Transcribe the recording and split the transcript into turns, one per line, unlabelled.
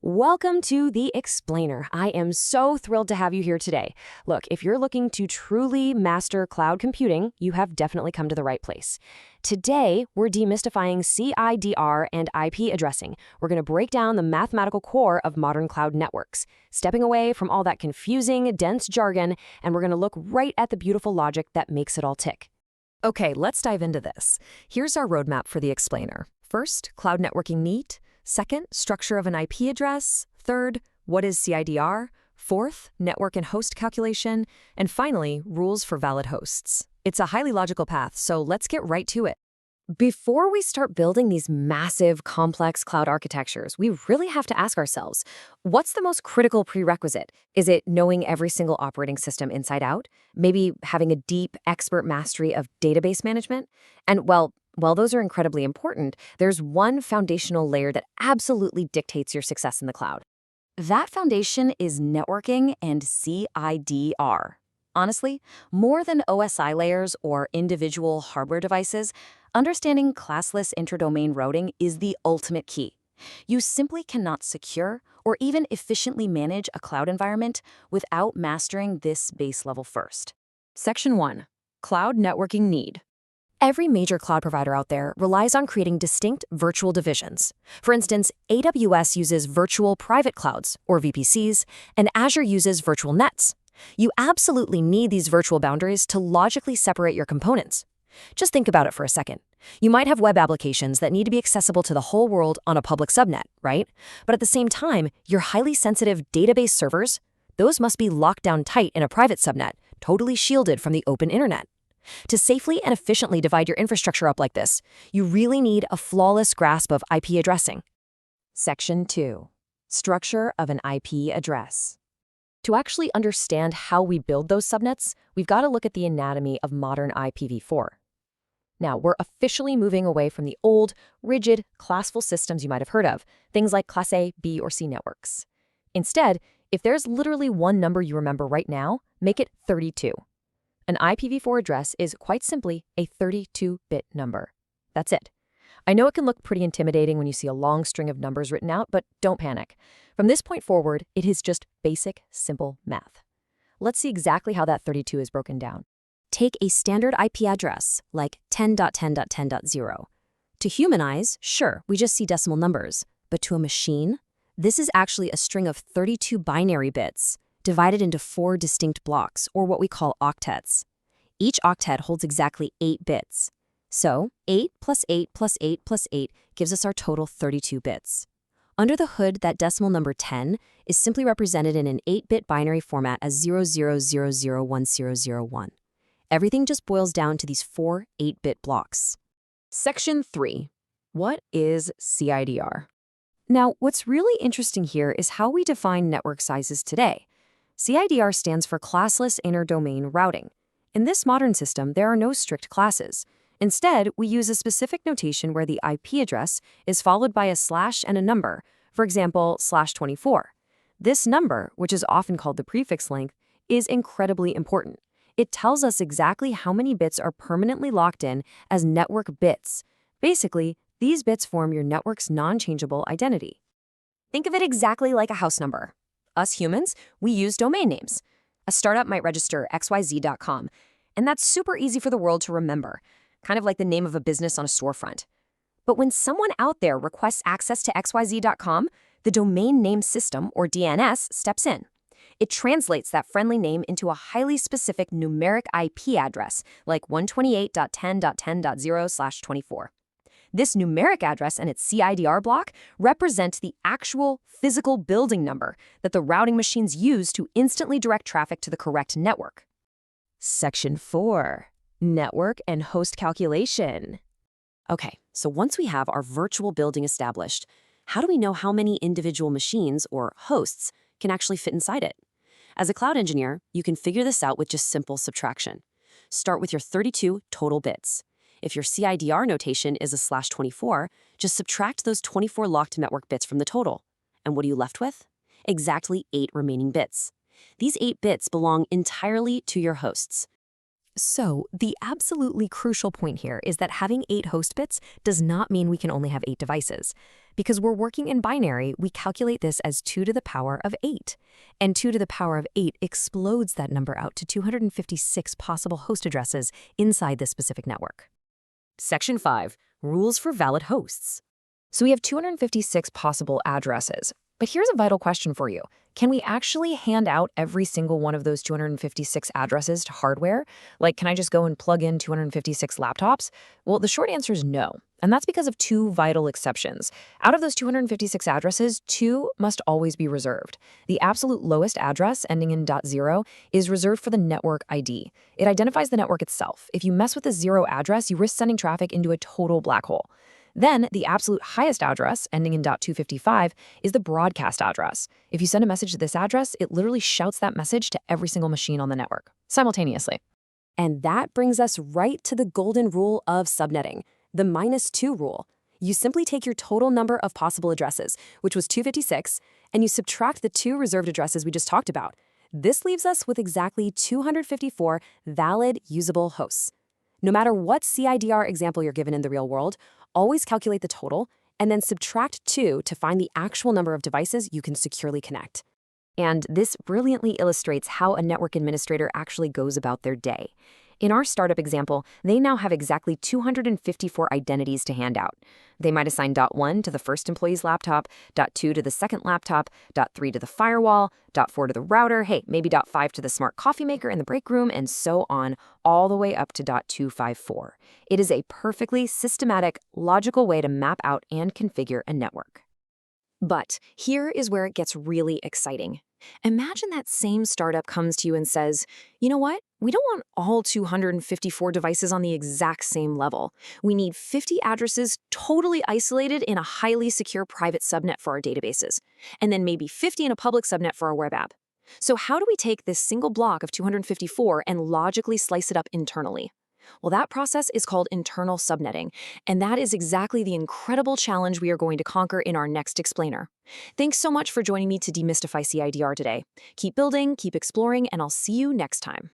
Welcome to The Explainer. I am so thrilled to have you here today. Look, if you're looking to truly master cloud computing, you have definitely come to the right place. Today, we're demystifying CIDR and IP addressing. We're going to break down the mathematical core of modern cloud networks, stepping away from all that confusing, dense jargon, and we're going to look right at the beautiful logic that makes it all tick.
Okay, let's dive into this. Here's our roadmap for The Explainer. First, cloud networking need. Second, structure of an IP address. Third, what is CIDR? Fourth, network and host calculation. And finally, rules for valid hosts. It's a highly logical path, so let's get right to it.
Before we start building these massive, complex cloud architectures, we really have to ask ourselves, what's the most critical prerequisite? Is it knowing every single operating system inside out? Maybe having a deep, expert mastery of database management? And well, while those are incredibly important, there's one foundational layer that absolutely dictates your success in the cloud. That foundation is networking and CIDR. Honestly, more than OSI layers or individual hardware devices, understanding classless interdomain routing is the ultimate key. You simply cannot secure or even efficiently manage a cloud environment without mastering this base level first.
Section 1. Cloud networking need.
Every major cloud provider out there relies on creating distinct virtual divisions. For instance, AWS uses virtual private clouds, or VPCs, and Azure uses virtual nets. You absolutely need these virtual boundaries to logically separate your components. Just think about it for a second. You might have web applications that need to be accessible to the whole world on a public subnet, right? But at the same time, your highly sensitive database servers, those must be locked down tight in a private subnet, totally shielded from the open internet. To safely and efficiently divide your infrastructure up like this, you really need a flawless grasp of IP addressing.
Section 2. Structure of an IP address.
To actually understand how we build those subnets, we've got to look at the anatomy of modern IPv4. Now, we're officially moving away from the old, rigid, classful systems you might have heard of, things like Class A, B, or C networks. Instead, if there's literally one number you remember right now, make it 32. An IPv4 address is quite simply a 32-bit number. That's it. I know it can look pretty intimidating when you see a long string of numbers written out, but don't panic. From this point forward, it is just basic, simple math. Let's see exactly how that 32 is broken down. Take a standard IP address, like 10.10.10.0. To humanize, sure, we just see decimal numbers. But to a machine, this is actually a string of 32 binary bits, divided into 4 distinct blocks, or what we call octets. Each octet holds exactly 8 bits. So, 8 plus 8 plus 8 plus 8 gives us our total 32 bits. Under the hood, that decimal number 10 is simply represented in an 8-bit binary format as 00001001. Everything just boils down to these 4 8-bit blocks.
Section 3. What is CIDR?
Now, what's really interesting here is how we define network sizes today. CIDR stands for Classless Interdomain Routing. In this modern system, there are no strict classes. Instead, we use a specific notation where the IP address is followed by a slash and a number, for example, /24. This number, which is often called the prefix length, is incredibly important. It tells us exactly how many bits are permanently locked in as network bits. Basically, these bits form your network's non-changeable identity. Think of it exactly like a house number. Us humans, we use domain names. A startup might register xyz.com, and that's super easy for the world to remember, kind of like the name of a business on a storefront. But when someone out there requests access to xyz.com, the domain name system, or DNS, steps in. It translates that friendly name into a highly specific numeric IP address, like 128.10.10.0/24. This numeric address and its CIDR block represent the actual physical building number that the routing machines use to instantly direct traffic to the correct network.
Section 4. Network and host calculation.
Okay, so once we have our virtual building established, how do we know how many individual machines, or hosts, can actually fit inside it? As a cloud engineer, you can figure this out with just simple subtraction. Start with your 32 total bits. If your CIDR notation is a /24, just subtract those 24 locked network bits from the total. And what are you left with? Exactly 8 remaining bits. These 8 bits belong entirely to your hosts.
So, the absolutely crucial point here is that having 8 host bits does not mean we can only have 8 devices. Because we're working in binary, we calculate this as 2 to the power of 8. And 2 to the power of 8 explodes that number out to 256 possible host addresses inside this specific network.
Section 5. Rules for valid hosts. So we have 256 possible addresses. But here's a vital question for you. Can we actually hand out every single one of those 256 addresses to hardware? Like, can I just go and plug in 256 laptops? Well, the short answer is no. And that's because of 2 vital exceptions. Out of those 256 addresses, 2 must always be reserved. The absolute lowest address, ending in .0, is reserved for the network ID. It identifies the network itself. If you mess with the 0 address, you risk sending traffic into a total black hole. Then, the absolute highest address, ending in .255, is the broadcast address. If you send a message to this address, it literally shouts that message to every single machine on the network, simultaneously.
And that brings us right to the golden rule of subnetting, the -2 rule. You simply take your total number of possible addresses, which was 256, and you subtract the 2 reserved addresses we just talked about. This leaves us with exactly 254 valid, usable hosts. No matter what CIDR example you're given in the real world, always calculate the total and then subtract 2 to find the actual number of devices you can securely connect.
And this brilliantly illustrates how a network administrator actually goes about their day. In our startup example, they now have exactly 254 identities to hand out. They might assign .1 to the first employee's laptop, .2 to the second laptop, .3 to the firewall, .4 to the router, hey, maybe .5 to the smart coffee maker in the break room, and so on, all the way up to .254. It is a perfectly systematic, logical way to map out and configure a network. But here is where it gets really exciting. Imagine that same startup comes to you and says, you know what? We don't want all 254 devices on the exact same level. We need 50 addresses totally isolated in a highly secure private subnet for our databases, and then maybe 50 in a public subnet for our web app. So how do we take this single block of 254 and logically slice it up internally? Well, that process is called internal subnetting, and that is exactly the incredible challenge we are going to conquer in our next explainer. Thanks so much for joining me to demystify CIDR today. Keep building, keep exploring, and I'll see you next time.